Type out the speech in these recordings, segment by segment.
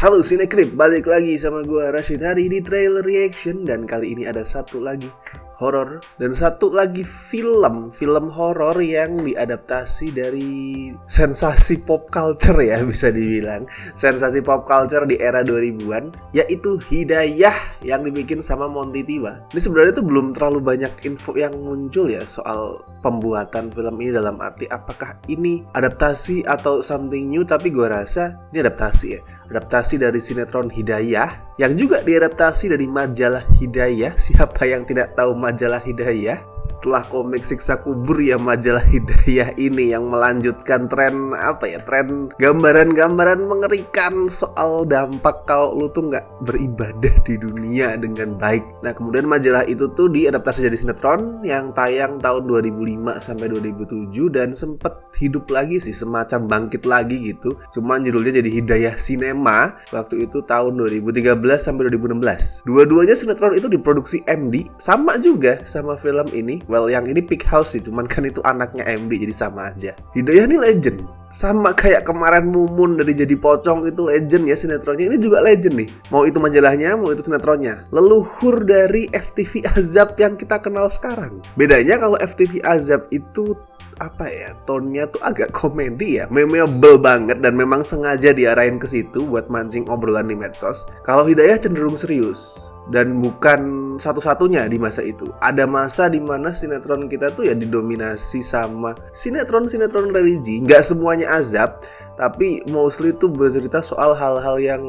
Halo Sinekrip, balik lagi sama gue Rashid Hari di Trailer Reaction. Dan kali ini ada satu lagi horor dan satu lagi film horor yang diadaptasi dari sensasi pop culture ya, bisa dibilang sensasi pop culture di era 2000-an, yaitu Hidayah yang dibikin sama Monty Tiwa. Ini sebenarnya tuh belum terlalu banyak info yang muncul ya soal pembuatan film ini, dalam arti apakah ini adaptasi atau something new, tapi gue rasa ini adaptasi ya. Adaptasi dari sinetron Hidayah yang juga diadaptasi dari majalah Hidayah. Siapa yang tidak tahu majalah Hidayah? Setelah komik Siksa Kubur ya, majalah Hidayah ini yang melanjutkan tren tren gambaran-gambaran mengerikan soal dampak kalau lu tuh nggak beribadah di dunia dengan baik. Nah, kemudian majalah itu tuh diadaptasi jadi sinetron yang tayang tahun 2005 sampai 2007 dan sempet hidup lagi sih, semacam bangkit lagi gitu. Cuman judulnya jadi Hidayah Cinema waktu itu tahun 2013 sampai 2016. Dua-duanya sinetron itu diproduksi MD, sama juga sama film ini. Well, yang ini Peak House sih, cuman kan itu anaknya MD, jadi sama aja. Hidayah ini legend. Sama kayak kemarin Mumun dari Jadi Pocong itu legend ya sinetronnya. Ini juga legend nih. Mau itu majalahnya, mau itu sinetronnya. Leluhur dari FTV Azab yang kita kenal sekarang. Bedanya kalau FTV Azab itu tonnya tuh agak komedi ya, memeable banget, dan memang sengaja diarahin ke situ buat mancing obrolan di medsos. Kalau Hidayah cenderung serius, dan bukan satu-satunya di masa itu. Ada masa dimana sinetron kita tuh ya didominasi sama sinetron-sinetron religi. Nggak semuanya azab, tapi mostly tuh bercerita soal hal-hal yang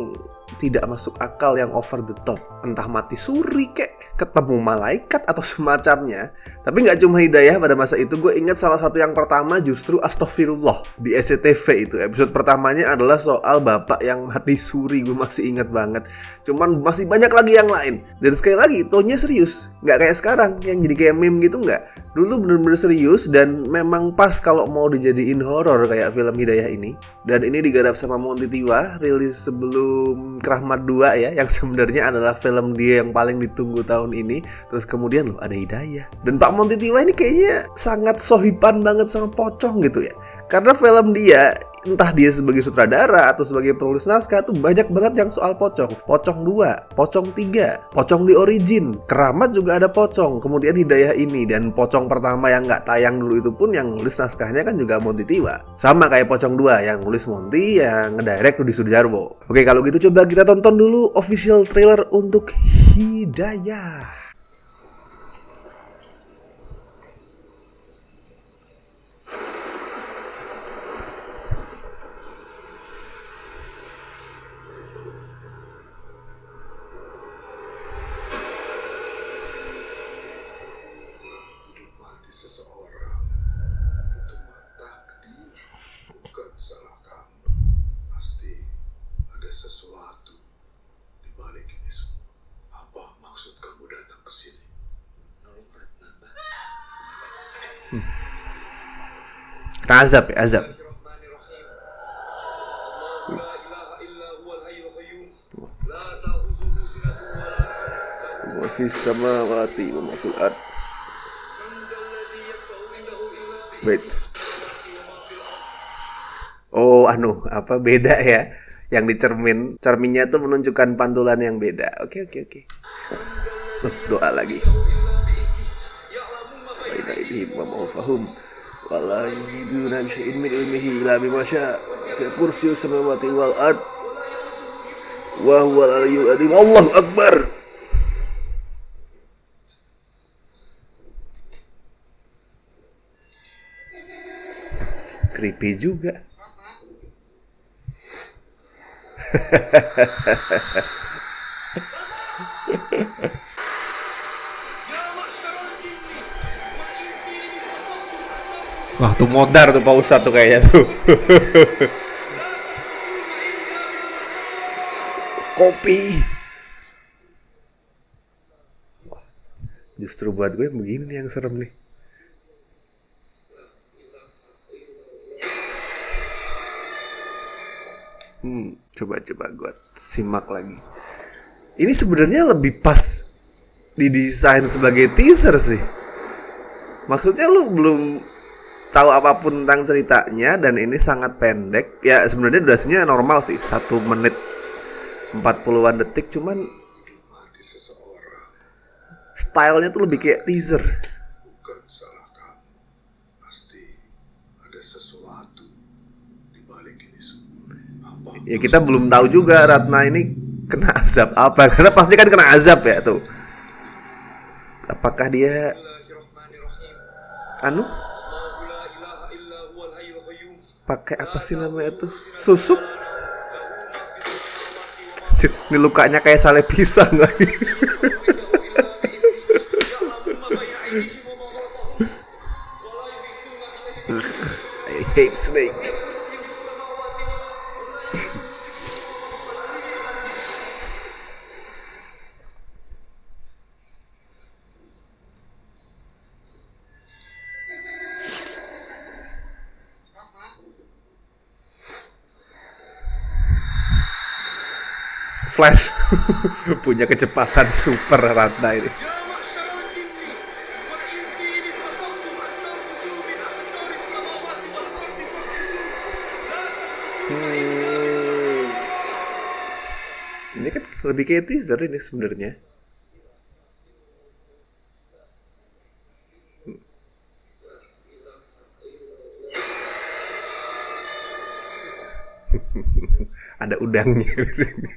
tidak masuk akal, yang over the top. Entah mati suri kek, ketemu malaikat atau semacamnya. Tapi gak cuma Hidayah pada masa itu. Gue ingat salah satu yang pertama justru Astaghfirullah di SCTV itu. Episode pertamanya adalah soal bapak yang mati suri. Gue masih ingat banget. Cuman masih banyak lagi yang lain. Dan sekali lagi, tone-nya serius. Gak kayak sekarang yang jadi kayak meme gitu, gak. Dulu bener-bener serius dan memang pas kalau mau dijadiin horor kayak film Hidayah ini. Dan ini digarap sama Monty Tiwa, rilis sebelum Krahmat 2 ya, yang sebenarnya adalah film dia yang paling ditunggu tahun ini. Terus kemudian loh ada Hidayah. Dan Pak Monty Tiwa ini kayaknya sangat sohiban banget sama Pocong gitu ya. Karena film dia, entah dia sebagai sutradara atau sebagai penulis naskah, tuh banyak banget yang soal Pocong. Pocong 2, Pocong 3, Pocong di Origin, Keramat juga ada Pocong. Kemudian Hidayah ini, dan Pocong pertama yang gak tayang dulu itu pun yang nulis naskahnya kan juga Monty Tiwa. Sama kayak Pocong 2 yang nulis Monty, yang ngedirect Rudi Sudjarwo. Oke, kalau gitu coba kita tonton dulu official trailer untuk Hidayah. Salah kamu, pasti ada sesuatu di balik ini semua. Apa maksud kamu datang ke sini? Nolong Ratna, Mbak. Azab ya, azab. Wa fis samawati wa ma fil ard. Wait. Oh, beda ya. Yang di cerminnya tuh menunjukkan pantulan yang beda. Oke. Tuh, doa lagi. Baina idhim wa ma'ufahum wa la yiduna bisyai'in min ilmihi illa bima syaa. Kursiyyus samawati wal ard wa huwal aliyyul azim. Allahu akbar. Creepy juga. Wah, tuh modar tuh Pak Ustadz tuh kayaknya tuh. Kopi. Wah, justru buat gue yang begini nih yang serem nih. Coba gue simak lagi. Ini sebenarnya lebih pas didesain sebagai teaser sih. Maksudnya lu belum tahu apapun tentang ceritanya dan ini sangat pendek. Ya sebenarnya durasinya normal sih, 1 menit 40-an detik, cuman mati seseorang stylenya tuh lebih kayak teaser. bukan salah kamu. Pasti ada sesuatu di balik ini semua. Apa Ya kita belum tahu juga Ratna ini kena azab apa, karena pasti kan kena azab ya tuh. Apakah dia anu pakai apa sih namanya tuh, susuk? Ini lukanya kayak sale pisang lagi. I hate snake. Flash punya kecepatan super Ratna ini. Ini kan lebih kayak teaser ini sebenarnya. Ada udangnya di sini.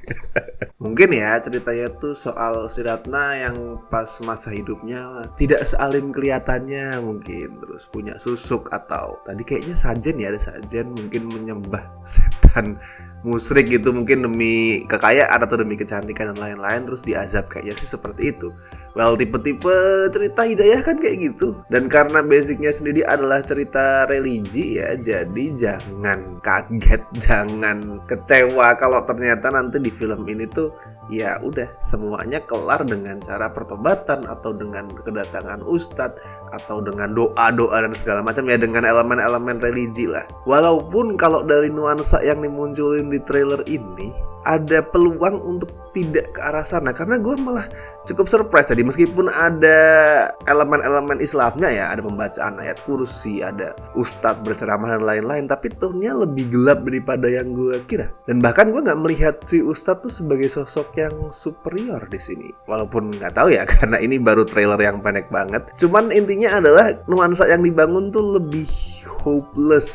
Mungkin ya ceritanya tuh soal si Ratna yang pas masa hidupnya tidak sealim kelihatannya mungkin, terus punya susuk atau tadi kayaknya sajen ya, ada sajen mungkin menyembah setan musyrik gitu, mungkin demi kekayaan atau demi kecantikan dan lain-lain, terus diazab, kayaknya sih seperti itu. Well, tipe-tipe cerita hidayah kan kayak gitu. Dan karena basicnya sendiri adalah cerita religi ya, jadi jangan kaget, jangan kecewa kalau ternyata nanti di film ini tuh ya udah semuanya kelar dengan cara pertobatan atau dengan kedatangan ustadz atau dengan doa-doa dan segala macam ya, dengan elemen-elemen religi lah. Walaupun kalau dari nuansa yang dimunculin di trailer ini ada peluang untuk tidak ke arah sana, karena gue malah cukup surprise tadi, meskipun ada elemen-elemen Islamnya ya, ada pembacaan ayat kursi, ada ustadz berceramah dan lain-lain, tapi tone-nya lebih gelap daripada yang gue kira. Dan bahkan gue nggak melihat si ustadz tuh sebagai sosok yang superior di sini. Walaupun nggak tahu ya, karena ini baru trailer yang pendek banget. Cuman intinya adalah nuansa yang dibangun tuh lebih hopeless,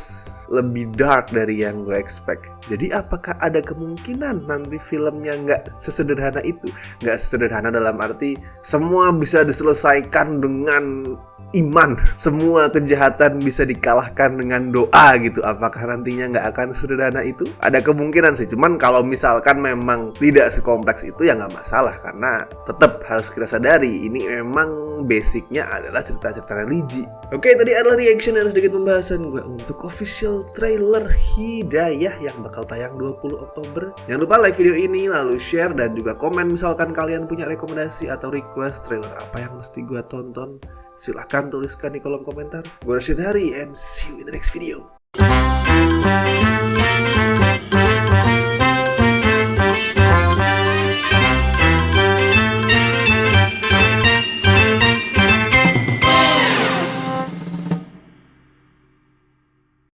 lebih dark dari yang gue expect. Jadi apakah ada kemungkinan nanti filmnya nggak sesederhana itu? Nggak sesederhana dalam arti semua bisa diselesaikan dengan iman, semua kejahatan bisa dikalahkan dengan doa gitu. Apakah nantinya nggak akan sederhana itu? Ada kemungkinan sih, cuman kalau misalkan memang tidak sekompleks itu ya nggak masalah, karena tetap harus kita sadari ini memang basicnya adalah cerita-cerita religi. Oke, tadi adalah reaction dan sedikit pembahasan gue untuk official trailer Hidayah yang bakal tayang 20 Oktober. Jangan lupa like video ini, lalu share dan juga komen misalkan kalian punya rekomendasi atau request trailer apa yang mesti gue tonton. Silahkan tuliskan di kolom komentar. Gue Rashid Hari and see you in the next video.